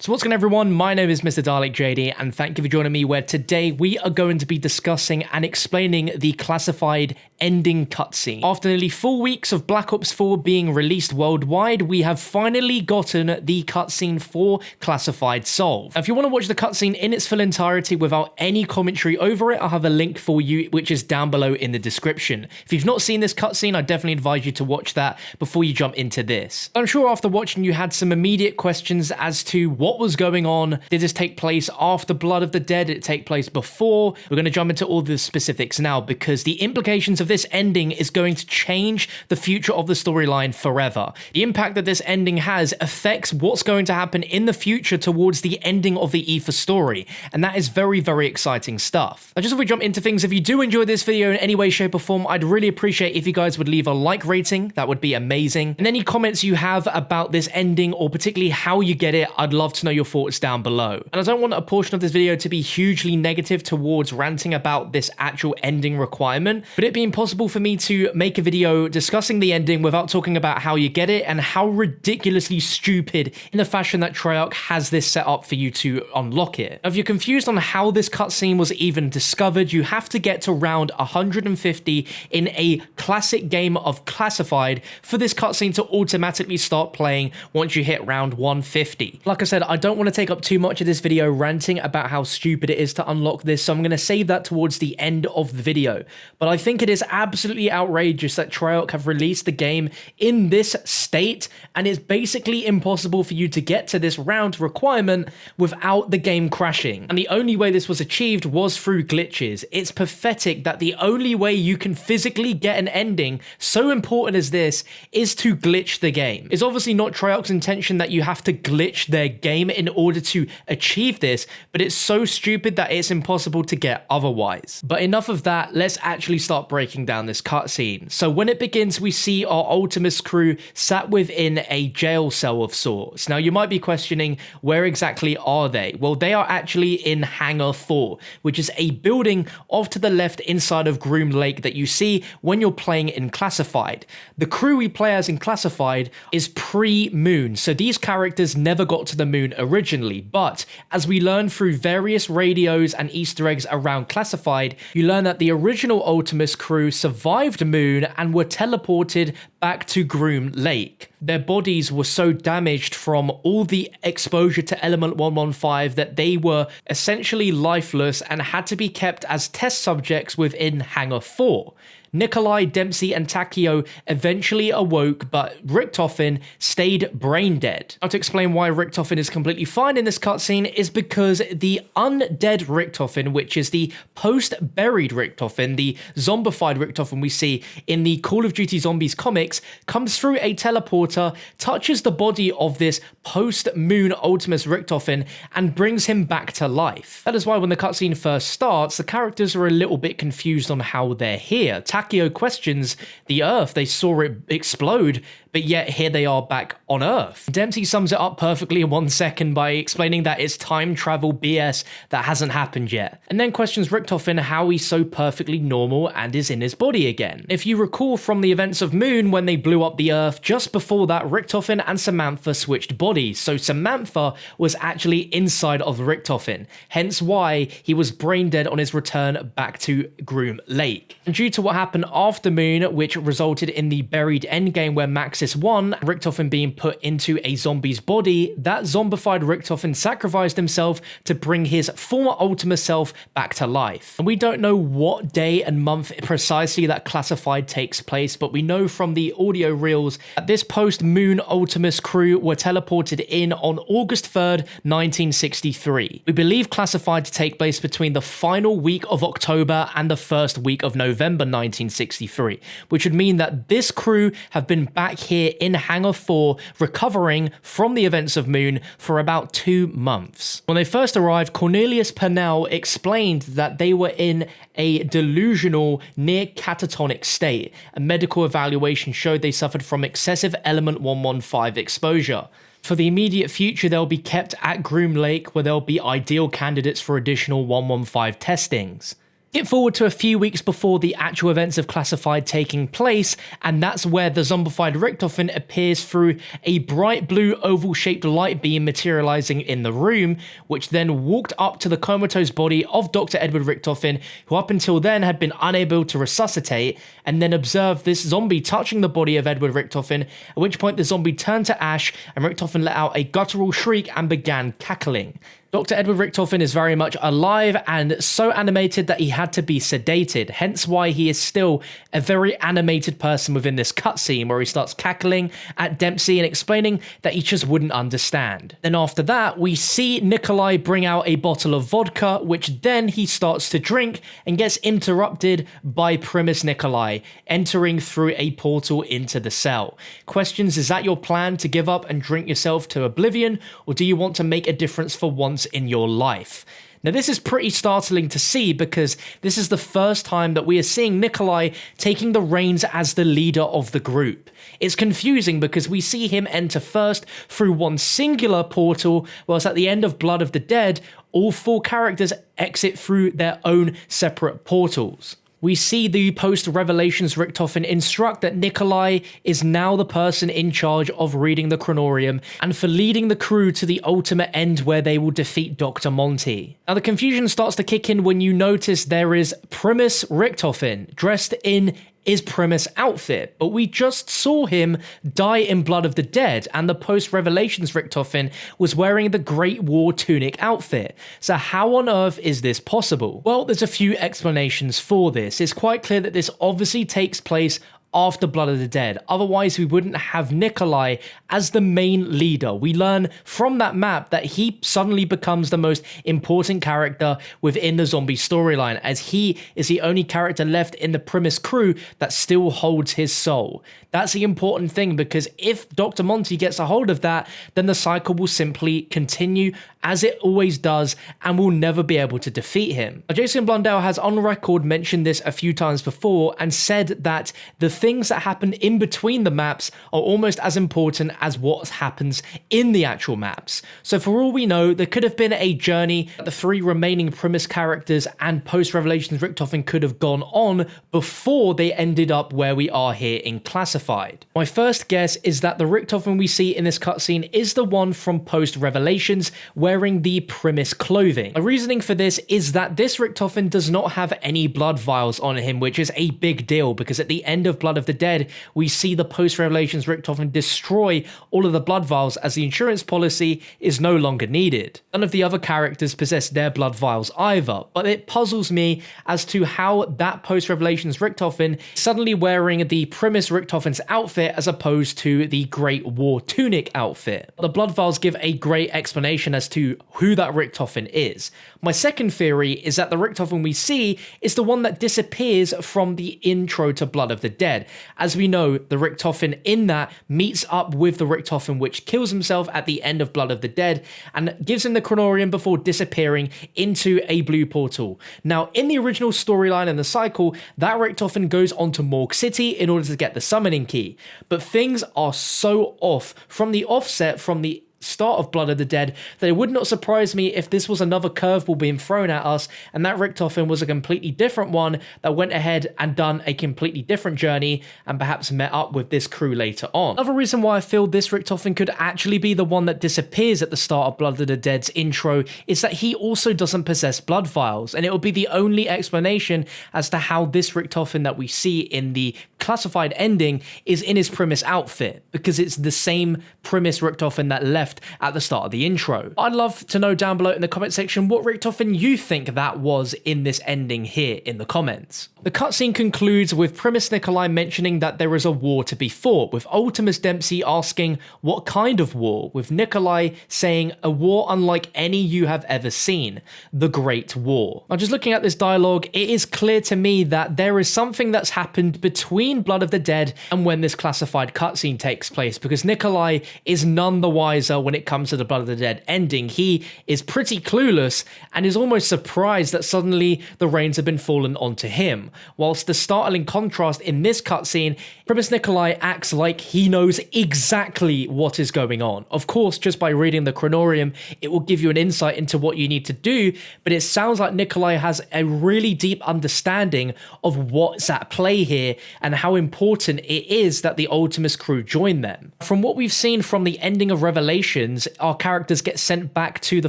So what's going on, everyone? My name is Mr. Dalek JD, and thank you for joining me, where today we are going to be discussing and explaining the classified ending cutscene. After nearly 4 weeks of Black Ops 4 being released worldwide, we have finally gotten the cutscene for Classified solved. Now, if you want to watch the cutscene in its full entirety without any commentary over it, I'll have a link for you, which is down below in the description. If you've not seen this cutscene, I definitely advise you to watch that before you jump into this. I'm sure after watching you had some immediate questions as to what was going on. Did this take place after Blood of the Dead? Did it take place before? We're going to jump into all the specifics now, because the implications of this ending is going to change the future of the storyline forever. The impact that this ending has affects what's going to happen in the future towards the ending of the Aether story, and that is very, very exciting stuff. Now, just before we jump into things, if you do enjoy this video in any way, shape or form, I'd really appreciate if you guys would leave a like rating. That would be amazing. And any comments you have about this ending, or particularly how you get it, I'd love to know your thoughts down below. And I don't want a portion of this video to be hugely negative towards ranting about this actual ending requirement, but it being possible for me to make a video discussing the ending without talking about how you get it and how ridiculously stupid in the fashion that Treyarch has this set up for you to unlock it. Now, if you're confused on how this cutscene was even discovered, you have to get to round 150 in a classic game of Classified for this cutscene to automatically start playing once you hit round 150. Like I said, I don't want to take up too much of this video ranting about how stupid it is to unlock this, so I'm going to save that towards the end of the video. But I think it is absolutely outrageous that Treyarch have released the game in this state, and it's basically impossible for you to get to this round requirement without the game crashing. And the only way this was achieved was through glitches. It's pathetic that the only way you can physically get an ending so important as this is to glitch the game. It's obviously not Treyarch's intention that you have to glitch their game in order to achieve this, but it's so stupid that it's impossible to get otherwise. But enough of that, let's actually start breaking down this cutscene. So when it begins, we see our Ultimus crew sat within a jail cell of sorts. Now, you might be questioning, where exactly are they? Well, they are actually in Hangar 4, which is a building off to the left inside of Groom Lake that you see when you're playing in Classified. The crew we play as in Classified is pre-Moon, so these characters never got to the Moon originally, but as we learn through various radios and Easter eggs around Classified, you learn that the original Ultimus crew survived Moon and were teleported back to Groom Lake. Their bodies were so damaged from all the exposure to Element 115 that they were essentially lifeless and had to be kept as test subjects within Hangar 4. Nikolai, Dempsey, and Takeo eventually awoke, but Richtofen stayed brain dead. Now, to explain why Richtofen is completely fine in this cutscene is because the undead Richtofen, which is the post-buried Richtofen, the zombified Richtofen we see in the Call of Duty Zombies comics, comes through a teleporter, touches the body of this post-Moon Ultimus Richtofen, and brings him back to life. That is why when the cutscene first starts, the characters are a little bit confused on how they're here. Takeo questions the Earth, they saw it explode, but yet here they are back on Earth. Dempsey sums it up perfectly in 1 second by explaining that it's time travel BS that hasn't happened yet, and then questions Richtofen how he's so perfectly normal and is in his body again. If you recall from the events of Moon when they blew up the Earth, just before that Richtofen and Samantha switched bodies, so Samantha was actually inside of Richtofen, hence why he was brain dead on his return back to Groom Lake. And due to what happened after Moon, which resulted in the buried endgame where Maxis won, Richtofen being put into a zombie's body, that zombified Richtofen sacrificed himself to bring his former Ultima self back to life. And we don't know what day and month precisely that Classified takes place, but we know from the audio reels that this post-Moon Ultimus crew were teleported in on August 3rd, 1963. We believe Classified to take place between the final week of October and the first week of November 1963, which would mean that this crew have been back here in Hangar 4 recovering from the events of Moon for about 2 months. When they first arrived, Cornelius Purnell explained that they were in a delusional, near catatonic state. A medical evaluation showed they suffered from excessive Element 115 exposure. For the immediate future, they'll be kept at Groom Lake, where they'll be ideal candidates for additional 115 testings. Get forward to a few weeks before the actual events of Classified taking place, and that's where the zombified Richtofen appears through a bright blue oval-shaped light beam materializing in the room, which then walked up to the comatose body of Dr. Edward Richtofen, who up until then had been unable to resuscitate, and then observed this zombie touching the body of Edward Richtofen, at which point the zombie turned to ash and Richtofen let out a guttural shriek and began cackling. Dr. Edward Richtofen is very much alive and so animated that he had to be sedated, hence why he is still a very animated person within this cutscene where he starts cackling at Dempsey and explaining that he just wouldn't understand. Then after that, we see Nikolai bring out a bottle of vodka, which then he starts to drink and gets interrupted by Primus Nikolai, entering through a portal into the cell. Questions, is that your plan to give up and drink yourself to oblivion, or do you want to make a difference for once in your life? Now, this is pretty startling to see because this is the first time that we are seeing Nikolai taking the reins as the leader of the group. It's confusing because we see him enter first through one singular portal, whilst at the end of Blood of the Dead, all 4 characters exit through their own separate portals. We see the post-Revelations Richtofen instruct that Nikolai is now the person in charge of reading the Chronorium and for leading the crew to the ultimate end where they will defeat Dr. Monty. Now the confusion starts to kick in when you notice there is Primus Richtofen dressed in his Primus outfit, but we just saw him die in Blood of the Dead, and the post-Revelations Richtofen was wearing the Great War tunic outfit. So how on earth is this possible? Well, there's a few explanations for this. It's quite clear that this obviously takes place after Blood of the Dead. Otherwise, we wouldn't have Nikolai as the main leader. We learn from that map that he suddenly becomes the most important character within the zombie storyline, as he is the only character left in the Primus crew that still holds his soul. That's the important thing, because if Dr. Monty gets a hold of that, then the cycle will simply continue as it always does, and we'll never be able to defeat him. Now, Jason Blundell has on record mentioned this a few times before and said that the things that happen in between the maps are almost as important as what happens in the actual maps. So for all we know, there could have been a journey that the 3 remaining Primus characters and post-Revelations Richtofen could have gone on before they ended up where we are here in Classified. My first guess is that the Richtofen we see in this cutscene is the one from post-Revelations, wearing the Primus clothing. My reasoning for this is that this Richtofen does not have any blood vials on him, which is a big deal because at the end of Blood of the Dead, we see the post-Revelations Richtofen destroy all of the blood vials as the insurance policy is no longer needed. None of the other characters possess their blood vials either, but it puzzles me as to how that post-Revelations Richtofen is suddenly wearing the Primus Richtofen's outfit as opposed to the Great War tunic outfit. The blood vials give a great explanation as to who that Richtofen is. My second theory is that the Richtofen we see is the one that disappears from the intro to Blood of the Dead. As we know, the Richtofen in that meets up with the Richtofen which kills himself at the end of Blood of the Dead and gives him the Chronorium before disappearing into a blue portal. Now, in the original storyline and the cycle, that Richtofen goes on to Morgue City in order to get the summoning key. But things are so off from the offset from the start of Blood of the Dead that it would not surprise me if this was another curveball being thrown at us and that Richtofen was a completely different one that went ahead and done a completely different journey and perhaps met up with this crew later on. Another reason why I feel this Richtofen could actually be the one that disappears at the start of Blood of the Dead's intro is that he also doesn't possess blood vials, and it will be the only explanation as to how this Richtofen that we see in the Classified ending is in his Primus outfit, because it's the same Primus Richtofen that left at the start of the intro. I'd love to know down below in the comment section what Richtofen you think that was in this ending here in the comments. The cutscene concludes with Primus Nikolai mentioning that there is a war to be fought, with Ultimus Dempsey asking what kind of war, with Nikolai saying a war unlike any you have ever seen, the Great War. Now, just looking at this dialogue, it is clear to me that there is something that's happened between Blood of the Dead and when this Classified cutscene takes place, because Nikolai is none the wiser when it comes to the Blood of the Dead ending. He is pretty clueless and is almost surprised that suddenly the reins have been fallen onto him. Whilst the startling contrast in this cutscene, Primus Nikolai acts like he knows exactly what is going on. Of course, just by reading the Chronorium, it will give you an insight into what you need to do, but it sounds like Nikolai has a really deep understanding of what's at play here and how important it is that the Ultimus crew join them. From what we've seen from the ending of Revelations, our characters get sent back to the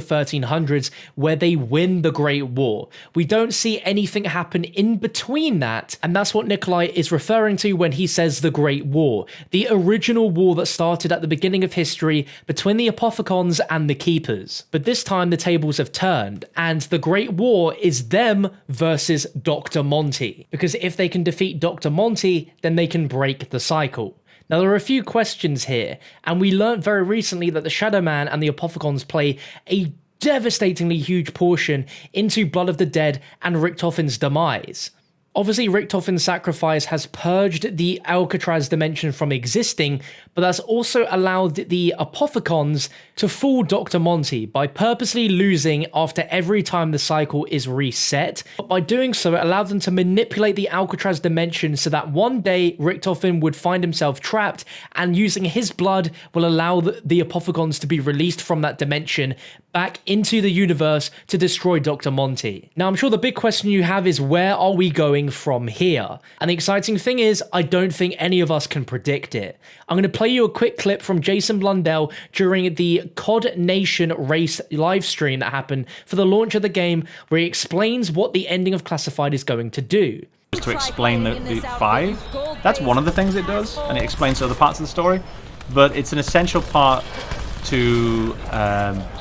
1300s where they win the Great War. We don't see anything happen in between that, and that's what Nikolai is referring to when he says the Great War, the original war that started at the beginning of history between the Apophicons and the Keepers. But this time the tables have turned, and the Great War is them versus Dr. Monty, because if they can defeat Dr. Monty, then they can break the cycle. Now, there are a few questions here, and we learned very recently that the Shadow Man and the Apophicons play a devastatingly huge portion into Blood of the Dead and Richtofen's demise. Obviously, Richtofen's sacrifice has purged the Alcatraz dimension from existing, but that's also allowed the Apophicons to fool Dr. Monty by purposely losing after every time the cycle is reset. But by doing so, it allowed them to manipulate the Alcatraz dimension so that one day Richtofen would find himself trapped, and using his blood will allow the Apophicons to be released from that dimension back into the universe to destroy Dr. Monty. Now, I'm sure the big question you have is, where are we going from here? And the exciting thing is, I don't think any of us can predict it. I'm going to play you a quick clip from Jason Blundell during the COD Nation race live stream that happened for the launch of the game, where he explains what the ending of Classified is going to do. To explain the 5, that's one of the things it does, and it explains other parts of the story, but it's an essential part to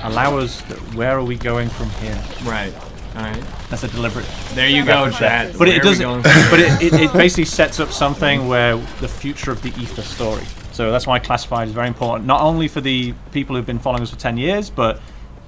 allow us, where are we going from here? Right. All right. That's a deliberate. There you go, Chad. But it does. But it basically sets up something where the future of the Ether story. So that's why Classified is very important, not only for the people who've been following us for 10 years, but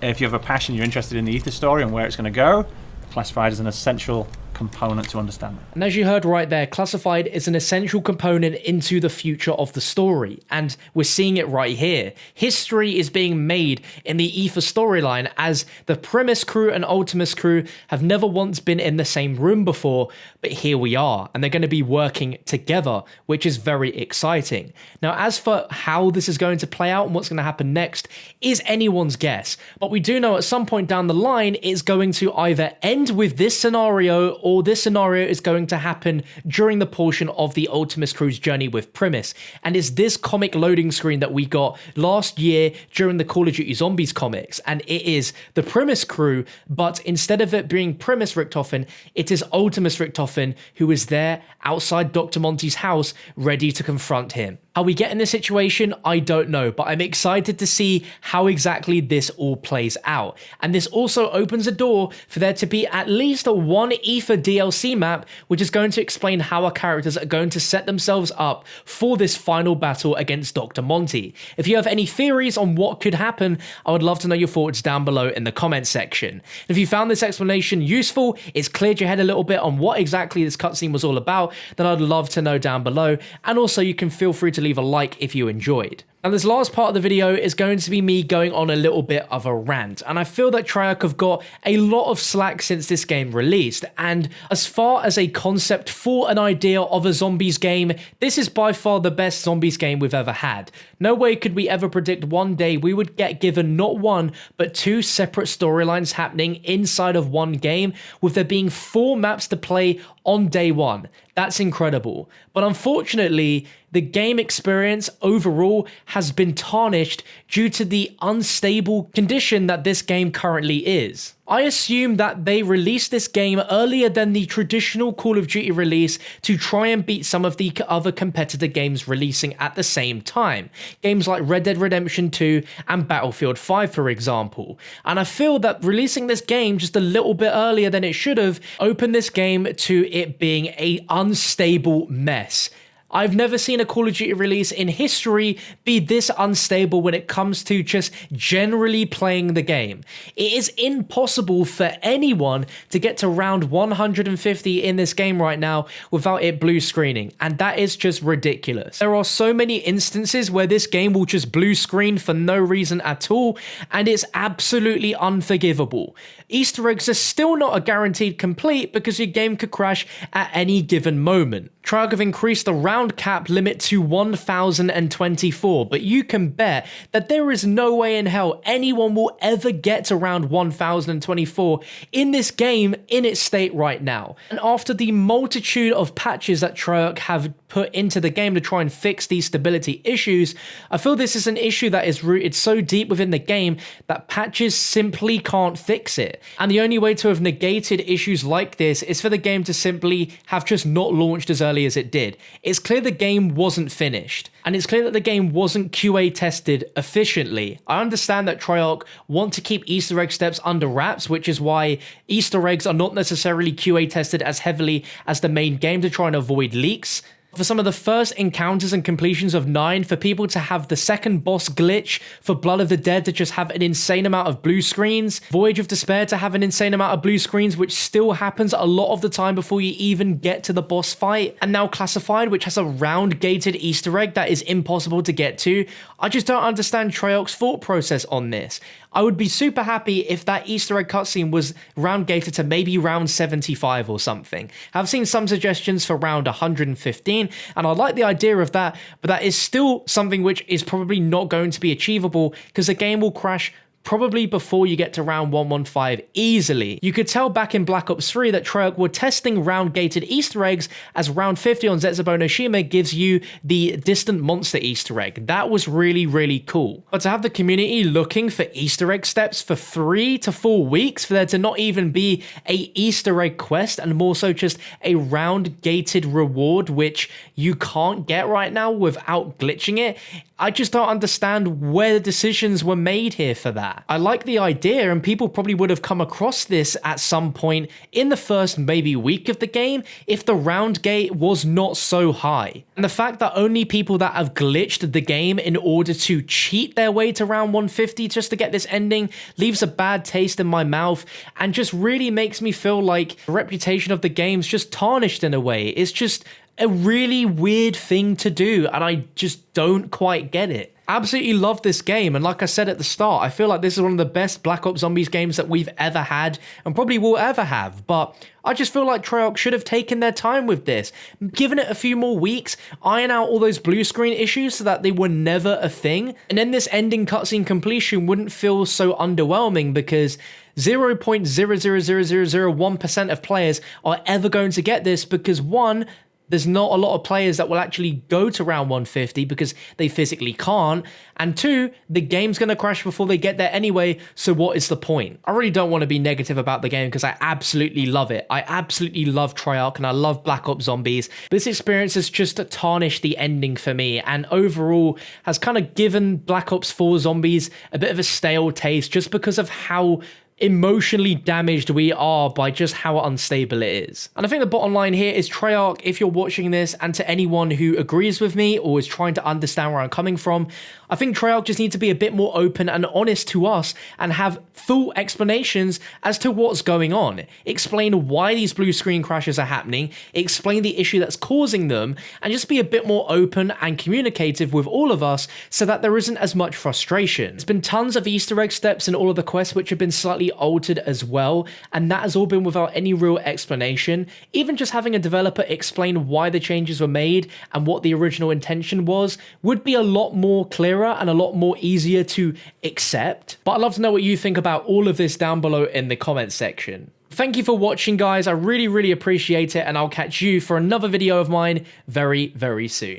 if you have a passion, you're interested in the Ether story and where it's going to go, Classified is an essential component to understand that. And as you heard right there, Classified is an essential component into the future of the story, and we're seeing it right here. History is being made in the Ether storyline, as the Primus crew and Ultimus crew have never once been in the same room before, but here we are, and they're going to be working together, which is very exciting. Now, as for how this is going to play out and what's going to happen next is anyone's guess, but we do know at some point down the line it's going to either end with this scenario, or this scenario is going to happen during the portion of the Ultimus crew's journey with Primus. And it's this comic loading screen that we got last year during the Call of Duty Zombies comics. And it is the Primus crew, but instead of it being Primus Richtofen, it is Ultimus Richtofen who is there outside Dr. Monty's house ready to confront him. How we get in this situation, I don't know, but I'm excited to see how exactly this all plays out. And this also opens a door for there to be at least one Ether DLC map, which is going to explain how our characters are going to set themselves up for this final battle against Dr. Monty. If you have any theories on what could happen, I would love to know your thoughts down below in the comments section. If you found this explanation useful, it's cleared your head a little bit on what exactly this cutscene was all about, then I'd love to know down below. And also you can feel free to leave a like if you enjoyed. And this last part of the video is going to be me going on a little bit of a rant, and I feel that Treyarch have got a lot of slack since this game released, and as far as a concept for an idea of a zombies game, this is by far the best zombies game we've ever had. No way could we ever predict one day we would get given not one, but 2 separate storylines happening inside of one game, with there being 4 maps to play on day one. That's incredible. But unfortunately, the game experience overall has been tarnished due to the unstable condition that this game currently is. I assume that they released this game earlier than the traditional Call of Duty release to try and beat some of the other competitor games releasing at the same time. Games like Red Dead Redemption 2 and Battlefield 5, for example. And I feel that releasing this game just a little bit earlier than it should have opened this game to it being an unstable mess. I've never seen a Call of Duty release in history be this unstable when it comes to just generally playing the game. It is impossible for anyone to get to round 150 in this game right now without it blue screening, and that is just ridiculous. There are so many instances where this game will just blue screen for no reason at all, and it's absolutely unforgivable. Easter eggs are still not a guaranteed complete because your game could crash at any given moment. TREYARCH have increased the round cap limit to 1024, but you can bet that there is no way in hell anyone will ever get to round 1024 in this game in its state right now. And after the multitude of patches that TREYARCH have put into the game to try and fix these stability issues, I feel this is an issue that is rooted so deep within the game that patches simply can't fix it. And the only way to have negated issues like this is for the game to simply have just not launched as early as it did. It's clear the game wasn't finished, and it's clear that the game wasn't QA tested efficiently. I understand that TREYARCH want to keep Easter egg steps under wraps, which is why Easter eggs are not necessarily QA tested as heavily as the main game to try and avoid leaks. For some of the first encounters and completions of 9, for people to have the second boss glitch, for Blood of the Dead to just have an insane amount of blue screens, Voyage of Despair to have an insane amount of blue screens, which still happens a lot of the time before you even get to the boss fight, and now Classified, which has a round gated Easter egg that is impossible to get to. I just don't understand TREYARCH's thought process on this. I would be super happy if that Easter egg cutscene was round gated to maybe round 75 or something. I've seen some suggestions for round 115, and I like the idea of that, but that is still something which is probably not going to be achievable because the game will crash probably before you get to round 115 easily. You could tell back in Black Ops 3 that TREYARCH were testing round-gated Easter eggs, as round 50 on Zetsubo no Shima gives you the distant monster Easter egg. That was really, really cool. But to have the community looking for Easter egg steps for 3 to 4 weeks, for there to not even be a Easter egg quest, and more so just a round-gated reward, which you can't get right now without glitching it, I just don't understand where the decisions were made here for that. I like the idea, and people probably would have come across this at some point in the first maybe week of the game if the round gate was not so high. And the fact that only people that have glitched the game in order to cheat their way to round 150 just to get this ending leaves a bad taste in my mouth and just really makes me feel like the reputation of the game's just tarnished in a way. It's just a really weird thing to do, and I just don't quite get it. Absolutely love this game, and like I said at the start, I feel like this is one of the best Black Ops Zombies games that we've ever had and probably will ever have, but I just feel like TREYARCH should have taken their time with this, given it a few more weeks, iron out all those blue screen issues so that they were never a thing, and then this ending cutscene completion wouldn't feel so underwhelming because 0.00001% of players are ever going to get this because, one, there's not a lot of players that will actually go to round 150 because they physically can't. And 2, the game's going to crash before they get there anyway, so what is the point? I really don't want to be negative about the game because I absolutely love it. I absolutely love TREYARCH and I love Black Ops Zombies. This experience has just tarnished the ending for me and overall has kind of given Black Ops 4 Zombies a bit of a stale taste just because of how emotionally damaged we are by just how unstable it is. And I think the bottom line here is TREYARCH, if you're watching this, and to anyone who agrees with me or is trying to understand where I'm coming from, I think TREYARCH just need to be a bit more open and honest to us and have full explanations as to what's going on. Explain why these blue screen crashes are happening, explain the issue that's causing them, and just be a bit more open and communicative with all of us so that there isn't as much frustration. There's been tons of Easter egg steps in all of the quests which have been slightly altered as well, and that has all been without any real explanation. Even just having a developer explain why the changes were made and what the original intention was would be a lot more clearer and a lot more easier to accept. But I'd love to know what you think about all of this down below in the comments section. Thank you for watching, guys. I really, really appreciate it, and I'll catch you for another video of mine very, very soon.